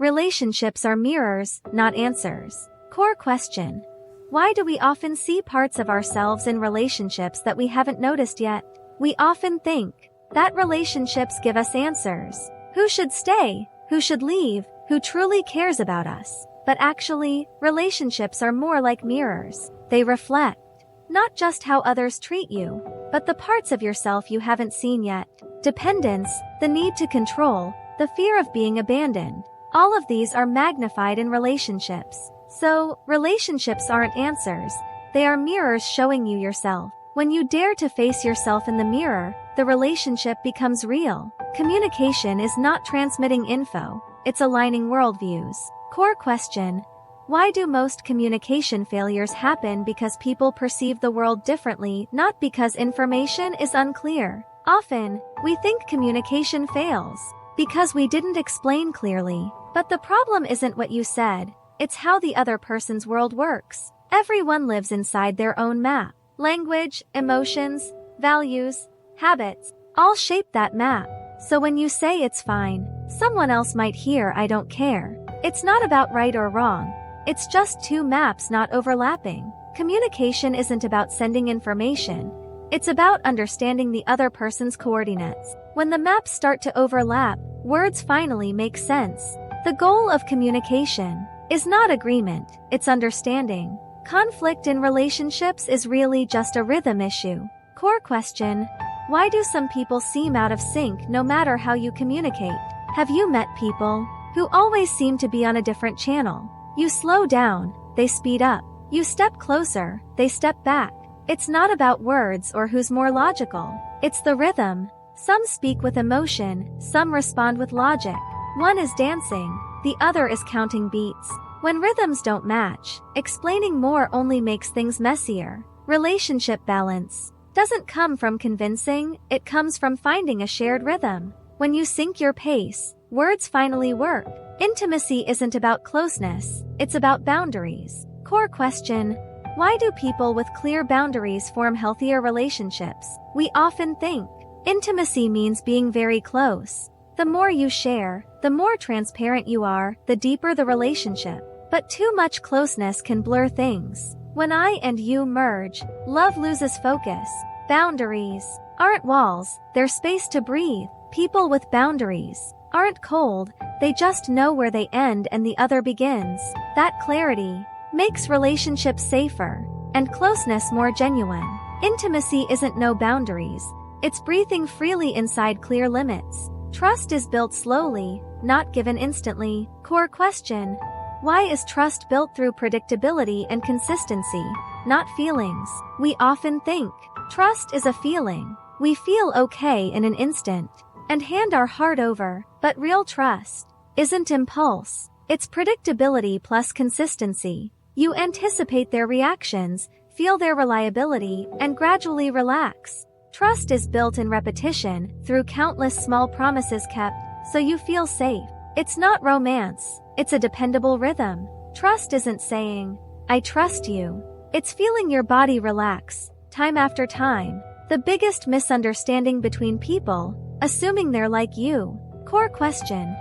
Relationships are mirrors, not answers. Core question. Why do we often see parts of ourselves in relationships that we haven't noticed yet? We often think that relationships give us answers. Who should stay? Who should leave? Who truly cares about us? But actually, relationships are more like mirrors. They reflect not just how others treat you, but the parts of yourself you haven't seen yet. Dependence, the need to control, the fear of being abandoned. All of these are magnified in relationships. So, relationships aren't answers. They are mirrors showing you yourself. When you dare to face yourself in the mirror, the relationship becomes real. Communication is not transmitting info, it's aligning worldviews. Core question. Why do most communication failures happen? Because people perceive the world differently, not because information is unclear. Often, we think communication fails because we didn't explain clearly. But the problem isn't what you said, it's how the other person's world works. Everyone lives inside their own map. Language, emotions, values, habits, all shape that map. So when you say it's fine, someone else might hear I don't care. It's not about right or wrong. It's just two maps not overlapping. Communication isn't about sending information. It's about understanding the other person's coordinates. When the maps start to overlap, words finally make sense. The goal of communication is not agreement, it's understanding. Conflict in relationships is really just a rhythm issue. Core question. Why do some people seem out of sync no matter how you communicate? Have you met people who always seem to be on a different channel? You slow down, they speed up. You step closer, they step back. It's not about words or who's more logical. It's the rhythm. Some speak with emotion, some respond with logic. One is dancing, the other is counting beats. When rhythms don't match, explaining more only makes things messier. Relationship balance doesn't come from convincing, it comes from finding a shared rhythm. When you sync your pace, words finally work. Intimacy isn't about closeness, it's about boundaries. Core question. Why do people with clear boundaries form healthier relationships? We often think intimacy means being very close. The more you share, the more transparent you are, the deeper the relationship. But too much closeness can blur things. When I and you merge, love loses focus. Boundaries aren't walls, they're space to breathe. People with boundaries aren't cold, they just know where they end and the other begins. That clarity makes relationships safer and closeness more genuine. Intimacy isn't no boundaries, it's breathing freely inside clear limits. Trust is built slowly, not given instantly. Core question. Why is trust built through predictability and consistency, not feelings? We often think trust is a feeling. We feel okay in an instant and hand our heart over, but real trust isn't impulse. It's predictability plus consistency. You anticipate their reactions, feel their reliability, and gradually relax. Trust is built in repetition, through countless small promises kept, so you feel safe. It's not romance, it's a dependable rhythm. Trust isn't saying, I trust you. It's feeling your body relax, time after time. The biggest misunderstanding between people, assuming they're like you. Core question.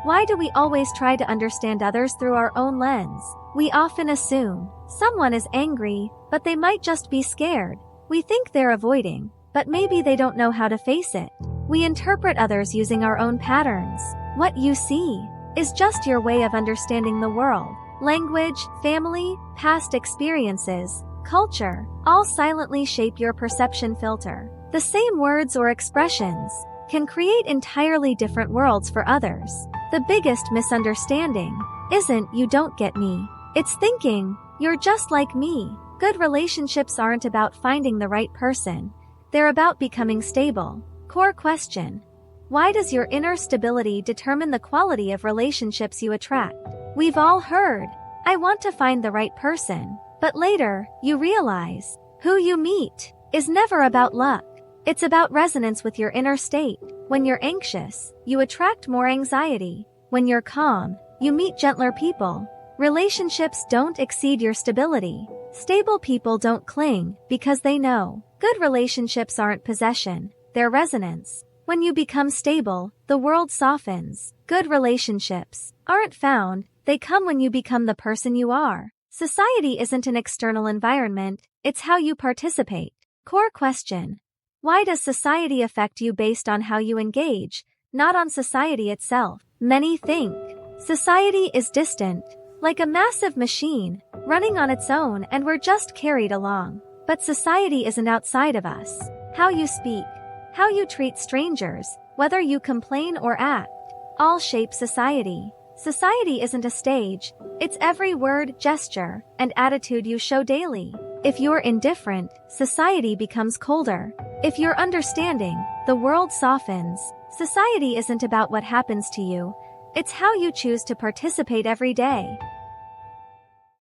Why do we always try to understand others through our own lens? We often assume someone is angry, but they might just be scared. We think they're avoiding, but maybe they don't know how to face it. We interpret others using our own patterns. What you see is just your way of understanding the world. Language, family, past experiences, culture, all silently shape your perception filter. The same words or expressions can create entirely different worlds for others. The biggest misunderstanding isn't you don't get me. It's thinking, you're just like me. Good relationships aren't about finding the right person. They're about becoming stable. Core question. Why does your inner stability determine the quality of relationships you attract? We've all heard, I want to find the right person. But later, you realize, who you meet is never about luck. It's about resonance with your inner state. When you're anxious, you attract more anxiety. When you're calm, you meet gentler people. Relationships don't exceed your stability. Stable people don't cling because they know. Good relationships aren't possession, they're resonance. When you become stable, the world softens. Good relationships aren't found, they come when you become the person you are. Society isn't an external environment, it's how you participate. Core question. Why does society affect you based on how you engage, not on society itself? Many think society is distant, like a massive machine, running on its own and we're just carried along. But society isn't outside of us. How you speak, how you treat strangers, whether you complain or act, all shape society. Society isn't a stage, it's every word, gesture, and attitude you show daily. If you're indifferent, society becomes colder. If you're understanding, the world softens. Society isn't about what happens to you, it's how you choose to participate every day.